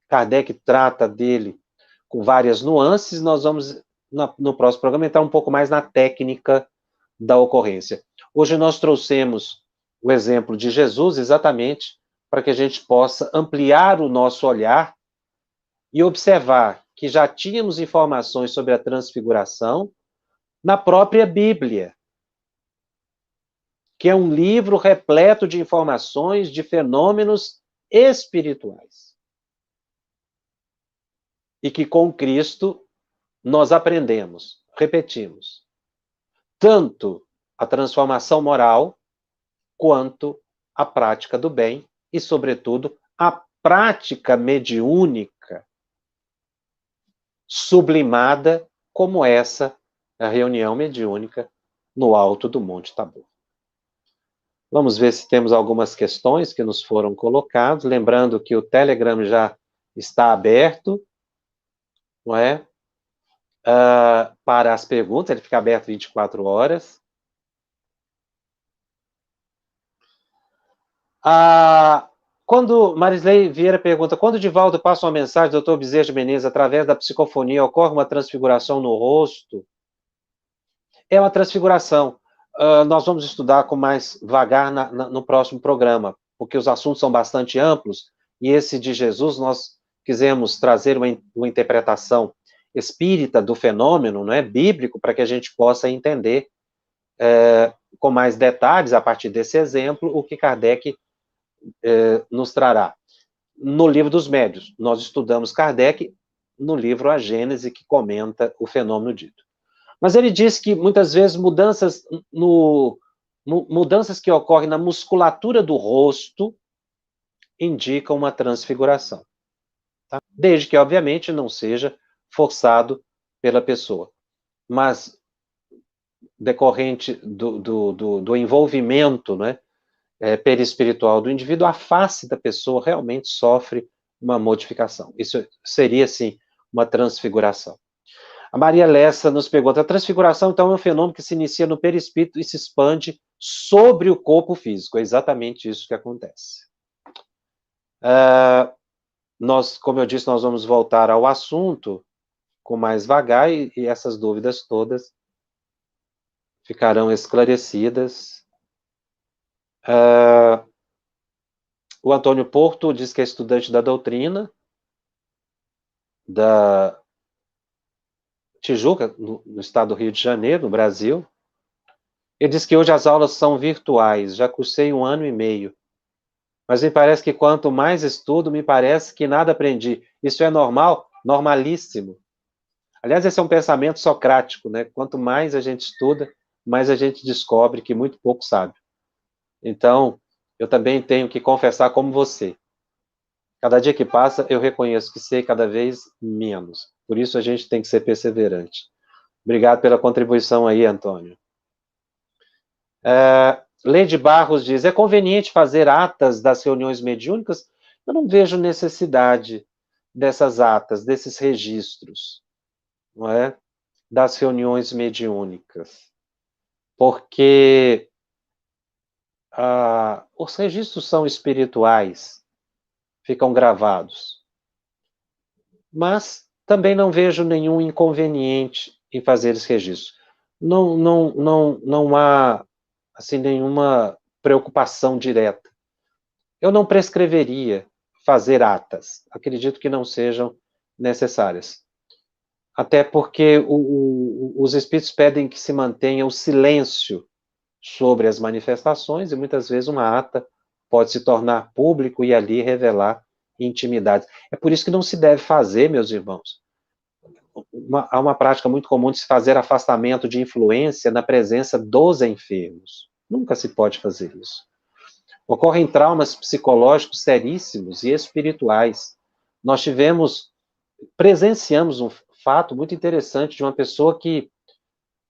Kardec trata dele com várias nuances. Nós vamos, no próximo programa, entrar um pouco mais na técnica da ocorrência. Hoje nós trouxemos o exemplo de Jesus exatamente para que a gente possa ampliar o nosso olhar e observar que já tínhamos informações sobre a transfiguração na própria Bíblia, que é um livro repleto de informações de fenômenos espirituais. E que com Cristo nós aprendemos, repetimos, tanto a transformação moral, quanto a prática do bem e, sobretudo, a prática mediúnica sublimada como essa, a reunião mediúnica no alto do Monte Tabor. Vamos ver se temos algumas questões que nos foram colocadas, lembrando que o Telegram já está aberto, não é? Para as perguntas, ele fica aberto 24 horas. Quando Marisley Vieira pergunta, quando o Divaldo passa uma mensagem do Dr. Bezerra de Menezes através da psicofonia, ocorre uma transfiguração no rosto? É uma transfiguração. Nós vamos estudar com mais vagar no próximo programa, porque os assuntos são bastante amplos, e esse de Jesus nós quisemos trazer uma interpretação espírita do fenômeno, não é, bíblico, para que a gente possa entender com mais detalhes, a partir desse exemplo, o que Kardec nos trará. No livro dos médiuns, nós estudamos Kardec no livro A Gênese, que comenta o fenômeno dito. Mas ele diz que, muitas vezes, mudanças que ocorrem na musculatura do rosto indicam uma transfiguração. Tá? Desde que, obviamente, não seja forçado pela pessoa. Mas, decorrente do envolvimento, né, perispiritual do indivíduo, a face da pessoa realmente sofre uma modificação. Isso seria, sim, uma transfiguração. A Maria Lessa nos pergunta, a transfiguração, então, é um fenômeno que se inicia no perispírito e se expande sobre o corpo físico. É exatamente isso que acontece. Como eu disse, nós vamos voltar ao assunto com mais vagar e essas dúvidas todas ficarão esclarecidas. O Antônio Porto diz que é estudante da doutrina da Tijuca, no estado do Rio de Janeiro, no Brasil. Ele diz que hoje as aulas são virtuais, já cursei 1 ano e meio. Mas me parece que quanto mais estudo, me parece que nada aprendi. Isso é normal? Normalíssimo. Aliás, esse é um pensamento socrático, né? Quanto mais a gente estuda, mais a gente descobre que muito pouco sabe. Então, eu também tenho que confessar como você. Cada dia que passa, eu reconheço que sei cada vez menos. Por isso, a gente tem que ser perseverante. Obrigado pela contribuição aí, Antônio. Leide Barros diz, é conveniente fazer atas das reuniões mediúnicas? Eu não vejo necessidade dessas atas, desses registros, não é? Das reuniões mediúnicas. Porque os registros são espirituais, ficam gravados. Mas também não vejo nenhum inconveniente em fazer esse registro. Não há assim, nenhuma preocupação direta. Eu não prescreveria fazer atas. Acredito que não sejam necessárias. Até porque os espíritos pedem que se mantenha o silêncio sobre as manifestações e muitas vezes uma ata pode se tornar público e ali revelar intimidades. É por isso que não se deve fazer, meus irmãos. Há uma prática muito comum de se fazer afastamento de influência na presença dos enfermos. Nunca se pode fazer isso. Ocorrem traumas psicológicos seríssimos e espirituais. Nós presenciamos um fato muito interessante de uma pessoa que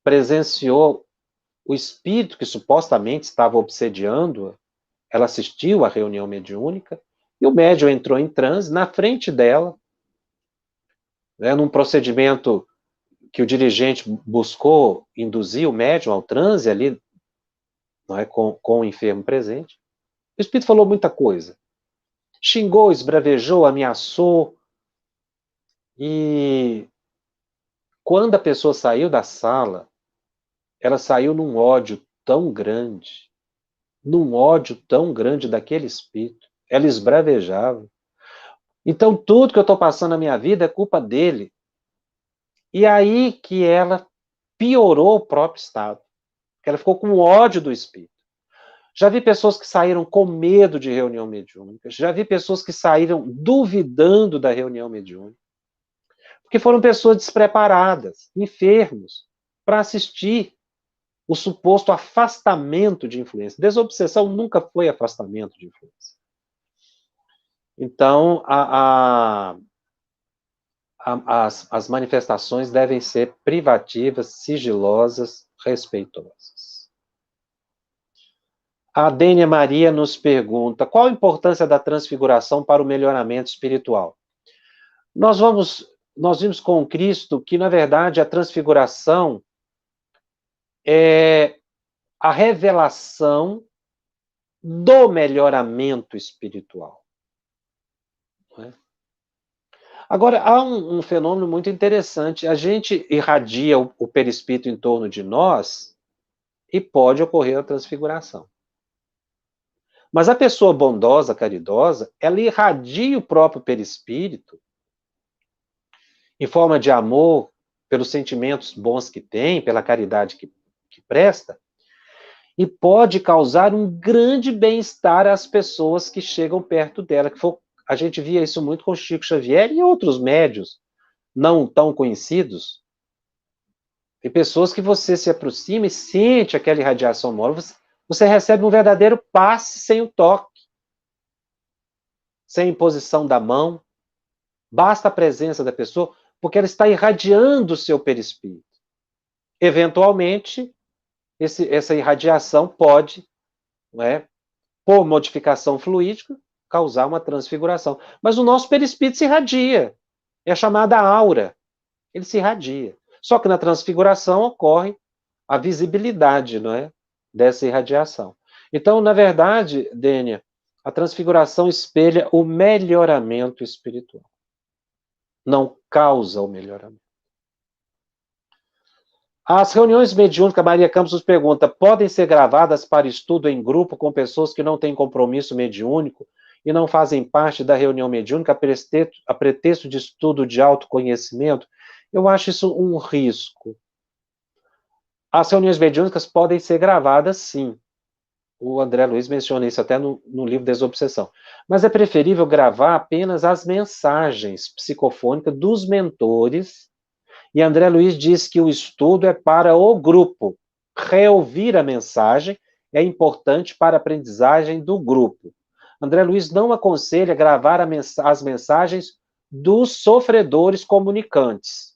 presenciou o espírito que supostamente estava obsediando-a. Ela assistiu à reunião mediúnica e o médium entrou em transe na frente dela, num procedimento que o dirigente buscou induzir o médium ao transe ali, não é, com o enfermo presente. O espírito falou muita coisa. Xingou, esbravejou, ameaçou. E quando a pessoa saiu da sala, ela saiu num ódio tão grande daquele espírito. Ela esbravejava. Então, tudo que eu estou passando na minha vida é culpa dele. E aí que ela piorou o próprio estado. Que ela ficou com ódio do espírito. Já vi pessoas que saíram com medo de reunião mediúnica. Já vi pessoas que saíram duvidando da reunião mediúnica. Porque foram pessoas despreparadas, enfermos, para assistir o suposto afastamento de influência. Desobsessão nunca foi afastamento de influência. Então, as manifestações devem ser privativas, sigilosas, respeitosas. A Dênia Maria nos pergunta: qual a importância da transfiguração para o melhoramento espiritual? Nós vimos com Cristo que, na verdade, a transfiguração é a revelação do melhoramento espiritual. Não é? Agora, há um fenômeno muito interessante. A gente irradia o perispírito em torno de nós e pode ocorrer a transfiguração. Mas a pessoa bondosa, caridosa, ela irradia o próprio perispírito em forma de amor, pelos sentimentos bons que tem, pela caridade que presta, e pode causar um grande bem-estar às pessoas que chegam perto dela. A gente via isso muito com Chico Xavier e outros médios não tão conhecidos. Tem pessoas que você se aproxima e sente aquela irradiação moral, você recebe um verdadeiro passe sem o toque, sem imposição da mão. Basta a presença da pessoa, porque ela está irradiando o seu perispírito. Eventualmente, essa irradiação pode, por modificação fluídica, causar uma transfiguração. Mas o nosso perispírito se irradia. É a chamada aura. Ele se irradia. Só que na transfiguração ocorre a visibilidade, dessa irradiação. Então, na verdade, Dênia, a transfiguração espelha o melhoramento espiritual. Não causa o melhoramento. As reuniões mediúnicas, Maria Campos nos pergunta, podem ser gravadas para estudo em grupo com pessoas que não têm compromisso mediúnico e não fazem parte da reunião mediúnica a pretexto de estudo de autoconhecimento? Eu acho isso um risco. As reuniões mediúnicas podem ser gravadas, sim. O André Luiz menciona isso até no livro Desobsessão. Mas é preferível gravar apenas as mensagens psicofônicas dos mentores. E André Luiz diz que o estudo é para o grupo. Reouvir a mensagem é importante para a aprendizagem do grupo. André Luiz não aconselha gravar as mensagens dos sofredores comunicantes,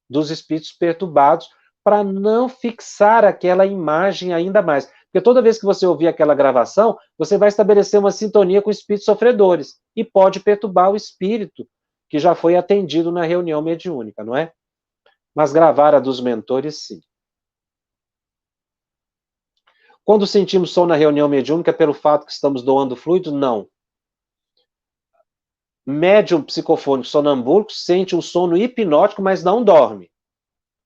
dos espíritos perturbados, para não fixar aquela imagem ainda mais. Porque toda vez que você ouvir aquela gravação, você vai estabelecer uma sintonia com espíritos sofredores e pode perturbar o espírito que já foi atendido na reunião mediúnica, não é? Mas gravar a dos mentores, sim. Quando sentimos sono na reunião mediúnica, pelo fato que estamos doando fluido? Não. Médium psicofônico sonambúlico sente um sono hipnótico, mas não dorme.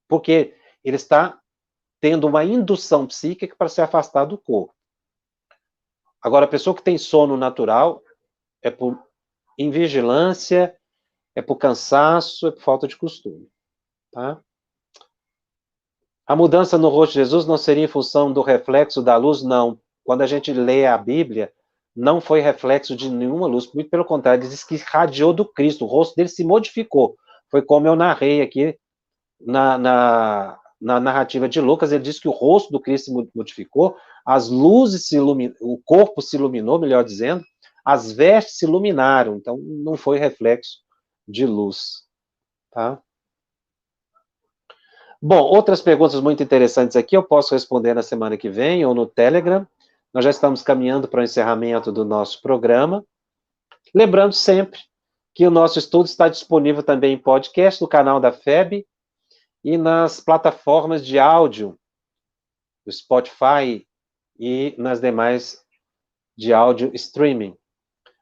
Porque ele está tendo uma indução psíquica para se afastar do corpo. Agora, a pessoa que tem sono natural é por invigilância, é por cansaço, é por falta de costume. Tá? A mudança no rosto de Jesus não seria em função do reflexo da luz? Não. Quando a gente lê a Bíblia, não foi reflexo de nenhuma luz, muito pelo contrário, ele diz que irradiou do Cristo, o rosto dele se modificou. Foi como eu narrei aqui na narrativa de Lucas, ele diz que o rosto do Cristo se modificou, as luzes se iluminaram, o corpo se iluminou, melhor dizendo, as vestes se iluminaram, então não foi reflexo de luz. Tá? Bom, outras perguntas muito interessantes aqui eu posso responder na semana que vem ou no Telegram. Nós já estamos caminhando para o encerramento do nosso programa. Lembrando sempre que o nosso estudo está disponível também em podcast no canal da FEB e nas plataformas de áudio, do Spotify e nas demais de áudio streaming.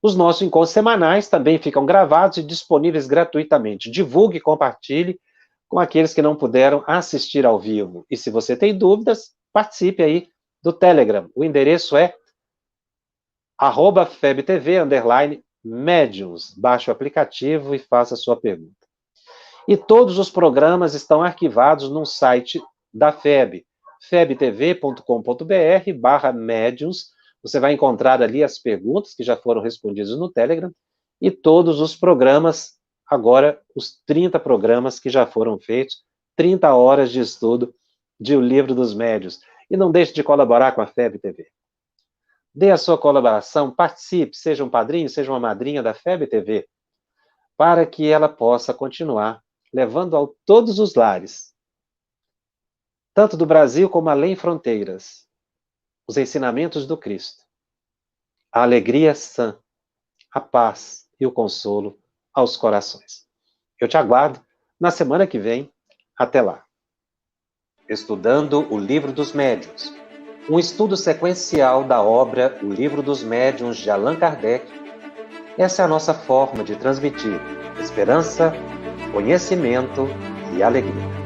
Os nossos encontros semanais também ficam gravados e disponíveis gratuitamente. Divulgue e compartilhe com aqueles que não puderam assistir ao vivo. E se você tem dúvidas, participe aí do Telegram. O endereço é @febtv_mediums. Baixe o aplicativo e faça a sua pergunta. E todos os programas estão arquivados no site da FEB, febtv.com.br/mediums. Você vai encontrar ali as perguntas que já foram respondidas no Telegram e todos os programas, agora os 30 programas que já foram feitos, 30 horas de estudo de O Livro dos Médiuns. E não deixe de colaborar com a FEB TV. Dê a sua colaboração, participe, seja um padrinho, seja uma madrinha da FEB TV, para que ela possa continuar levando a todos os lares, tanto do Brasil como além fronteiras, os ensinamentos do Cristo, a alegria sã, a paz e o consolo aos corações. Eu te aguardo na semana que vem. Até lá. Estudando o Livro dos Médiuns, um estudo sequencial da obra O Livro dos Médiuns de Allan Kardec. Essa é a nossa forma de transmitir esperança, conhecimento e alegria.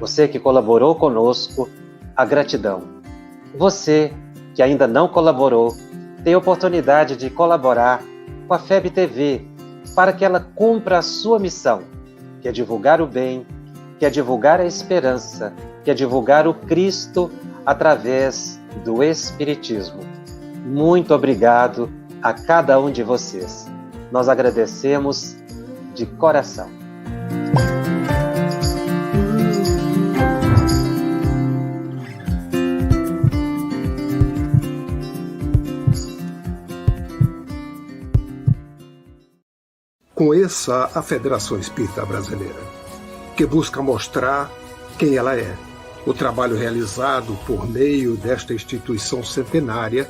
Você que colaborou conosco, a gratidão. Você que ainda não colaborou, tem a oportunidade de colaborar com a FEB TV para que ela cumpra a sua missão, que é divulgar o bem, que é divulgar a esperança, que é divulgar o Cristo através do Espiritismo. Muito obrigado a cada um de vocês. Nós agradecemos de coração. Conheça a Federação Espírita Brasileira, que busca mostrar quem ela é. O trabalho realizado por meio desta instituição centenária,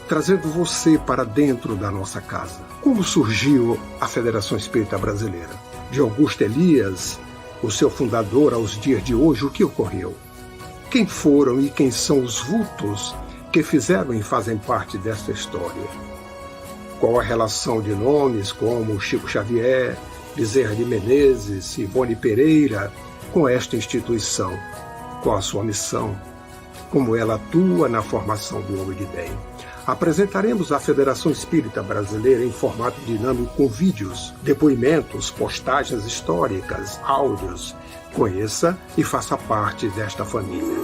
trazendo você para dentro da nossa casa. Como surgiu a Federação Espírita Brasileira? De Augusto Elias, o seu fundador, aos dias de hoje, o que ocorreu? Quem foram e quem são os vultos que fizeram e fazem parte desta história? Qual a relação de nomes como Chico Xavier, Bezerra de Menezes e Boni Pereira com esta instituição? Qual a sua missão? Como ela atua na formação do homem de bem? Apresentaremos a Federação Espírita Brasileira em formato dinâmico com vídeos, depoimentos, postagens históricas, áudios. Conheça e faça parte desta família.